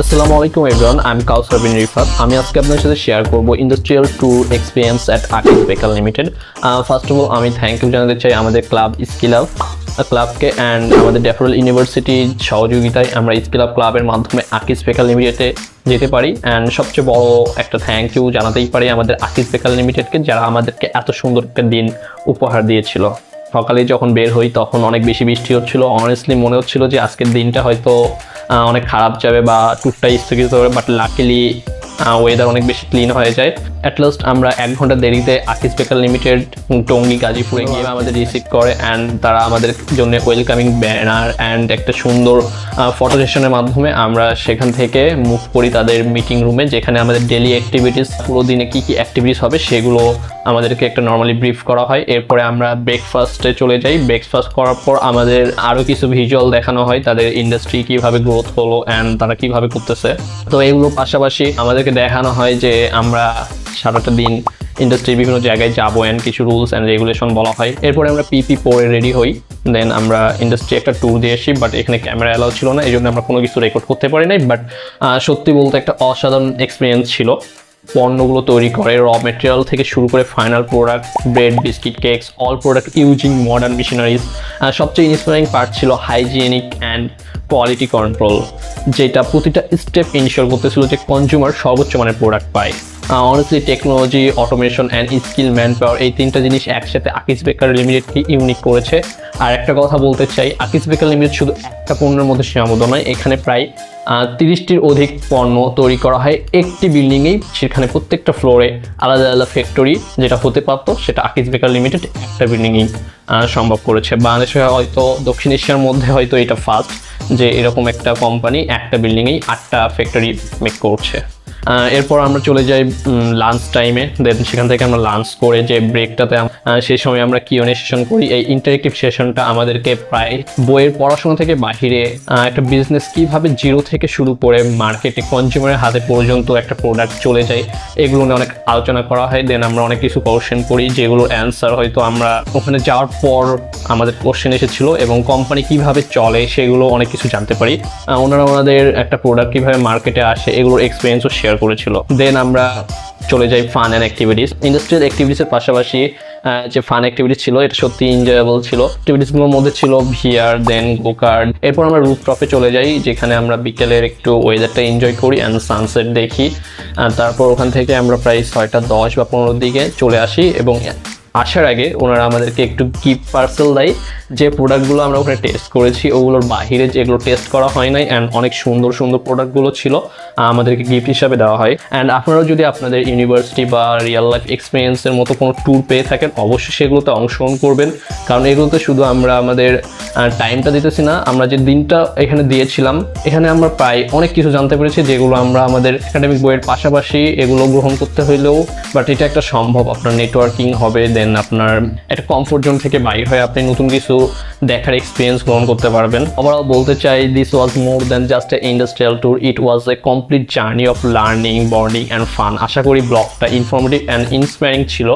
আসসালামু আলাইকুম everyone, I am কাউসার বিন রিফাত। আমি আজকে আপনার সাথে শেয়ার করব ইন্ডাস্ট্রিয়াল ট্যুর এক্সপিরিয়েন্স অ্যাট আকিস বেকার লিমিটেড। ফার্স্ট অফ অল আমি থ্যাংক ইউ জানাতে চাই আমাদের ক্লাব স্কিল আপ ক্লাবকে অ্যান্ড আমাদের ড্যাফোডিল ইউনিভার্সিটির সহযোগিতায় আমরা স্কিল আপ ক্লাবের মাধ্যমে আকিস বেকার লিমিটেডে যেতে পারি। অ্যান্ড সবচেয়ে বড় একটা থ্যাংক ইউ জানাতেই পারি আমাদের আকিস বেকার লিমিটেডকে, যারা আমাদেরকে এত সুন্দর একটা দিন উপহার দিয়েছিল। সকালে যখন বের হই তখন অনেক বেশি বৃষ্টি হচ্ছিল, অনেস্টলি মনে হচ্ছিল যে আজকের দিনটা হয়তো অনেক খারাপ যাবে বা ট্যুরটা স্থগিত হবে, বাট লাকিলি ওয়েদার অনেক বেশি ক্লিন হয়ে যায়। অ্যাট লাস্ট আমরা 1 ঘন্টা দেরিতে আকিস বেকার লিমিটেড টঙ্গী গাজীপুরে গিয়ে আমাদের রিসিভ করে অ্যান্ড তারা আমাদের জন্য ওয়েলকামিং ব্যানার অ্যান্ড একটা সুন্দর ফটো সেশনের মাধ্যমে আমরা সেখান থেকে মুভ করি তাদের মিটিং রুমে, যেখানে আমাদের ডেলি অ্যাক্টিভিটিস পুরো দিনে কী কী অ্যাক্টিভিটিস হবে সেগুলো আমাদেরকে একটা নর্মালি ব্রিফ করা হয়। এরপরে আমরা ব্রেকফাস্টে চলে যাই। ব্রেকফাস্ট করার পর আমাদের আরও কিছু ভিজুয়াল দেখানো হয় তাদের ইন্ডাস্ট্রি কীভাবে গ্রোথ হলো অ্যান্ড তারা কীভাবে করতেছে। তো এগুলো পাশাপাশি আমাদেরকে দেখানো হয় যে আমরা সারাটা দিন ইন্ডাস্ট্রির বিভিন্ন জায়গায় যাবো অ্যান্ড কিছু রুলস অ্যান্ড রেগুলেশন বলা হয়। এরপরে আমরা পিপি পরে রেডি হই, দেন আমরা ইন্ডাস্ট্রি একটা ট্যুর দিয়ে আসি। বাট এখানে ক্যামেরা অ্যালাউ ছিল না, এই জন্য আমরা কোনো কিছু রেকর্ড করতে পারি নাই। বাট সত্যি বলতে একটা অসাধারণ এক্সপিরিয়েন্স ছিল। পণ্যগুলো তৈরি করে র মেটেরিয়াল থেকে শুরু করে final product, bread, biscuit, cakes, all product using modern machineries. সবচেয়ে ইন্সপায়ারিং পার্ট ছিল হাইজিনিক অ্যান্ড কোয়ালিটি কন্ট্রোল, যেটা প্রতিটা স্টেপ ইনশিওর করতেছিল যে কনজিউমার সর্বোচ্চ মানের প্রোডাক্ট পায়। Honestly technology, automation and skill, man power, এই তিনটা জিনিস একসাথে আকিস বেকার লিমিটেডকে ইউনিক করেছে। আর একটা কথা বলতে চাই, আকিস বেকার লিমিটেড শুধু একটা পণ্যের মধ্যে সীমাবদ্ধ নয়, এখানে প্রায় 30টির অধিক পণ্য তৈরি করা হয় একটি বিল্ডিংয়েই। সেখানে প্রত্যেকটা ফ্লোরে আলাদা আলাদা ফ্যাক্টরি, যেটা হতে পারতো সেটা আকিস বেকার লিমিটেড একটা বিল্ডিংয়েই সম্ভব করেছে। বাংলাদেশে হয়তো দক্ষিণ এশিয়ার মধ্যে হয়তো এটা ফার্স্ট যে এরকম একটা কোম্পানি একটা বিল্ডিংয়েই 8টা ফ্যাক্টরি মেক করছে। এরপর আমরা চলে যাই লাঞ্চ টাইমে। দেন সেখান থেকে আমরা লাঞ্চ করে যে ব্রেকটাতে সেই সময় আমরা কিউএনএ সেশন করি। এই ইন্টারেক্টিভ সেশনটা আমাদেরকে প্রায় বইয়ের পড়াশোনা থেকে বাহিরে একটা বিজনেস কীভাবে জিরো থেকে শুরু করে মার্কেটে কনজিউমারের হাতে পর্যন্ত একটা প্রোডাক্ট চলে যায় এগুলো নিয়ে অনেক আলোচনা করা হয়। দেন আমরা অনেক কিছু কোশ্চেন করি যেগুলোর অ্যান্সার হয়তো আমরা ওখানে যাওয়ার পর আমাদের কোশ্চেন এসেছিলো, এবং কোম্পানি কীভাবে চলে সেগুলো অনেক কিছু জানতে পারি। ওনারা ওনাদের একটা প্রোডাক্ট কীভাবে মার্কেটে আসে এগুলোর এক্সপিরিয়েন্সও শেয়ার করেছিল। দেন আমরা চলে যাই ফান অ্যান্ড অ্যাক্টিভিটিস। ইন্ডাস্ট্রিয়াল অ্যাক্টিভিটিসের পাশাপাশি যে ফান অ্যাক্টিভিটিস ছিল এটা সত্যি এনজয়েবল ছিল। অ্যাক্টিভিটিসগুলোর মধ্যে ছিল ভিআর, দেন গোকার্ড। এরপর আমরা রুফটপে চলে যাই, যেখানে আমরা বিকেলের একটু ওয়েদারটা এনজয় করি অ্যান্ড সানসেট দেখি। তারপর ওখান থেকে আমরা প্রায় 6:10 বা 15 দিকে চলে আসি, এবং আসার আগে ওনারা আমাদেরকে একটু গিফট পার্সেল দেয়। যে প্রোডাক্টগুলো আমরা ওখানে টেস্ট করেছি ওগুলোর বাহিরে যেগুলো টেস্ট করা হয় নাই অ্যান্ড অনেক সুন্দর সুন্দর প্রোডাক্টগুলো ছিল আমাদেরকে গিফট হিসাবে দেওয়া হয়। অ্যান্ড আপনারাও যদি আপনাদের ইউনিভার্সিটি বা রিয়েল লাইফ এক্সপিরিয়েন্সের মতো কোনো ট্যুর পেয়ে থাকেন অবশ্যই সেগুলোতে অংশগ্রহণ করবেন, কারণ এগুলোতে শুধু আমরা আমাদের টাইমটা দিতেছি না, আমরা যে দিনটা এখানে দিয়েছিলাম এখানে আমরা প্রায় অনেক কিছু জানতে পেরেছি যেগুলো আমরা আমাদের একাডেমিক বইয়ের পাশাপাশি এগুলো গ্রহণ করতে হইলেও বাট এটা একটা সম্ভব। আপনার নেটওয়ার্কিং হবে, দেন আপনার একটা কমফোর্ট জোন থেকে বাইরে হয়ে আপনি নতুন কিছু দেখার এক্সপিরিয়েন্স গ্রহণ করতে পারবেন। ওভারঅল বলতে চাই, this was more than just a industrial tour, it was a complete journey of learning, bonding and fun. আশা করি ব্লগটা ইনফরমেটিভ অ্যান্ড ইন্সপায়ারিং ছিল।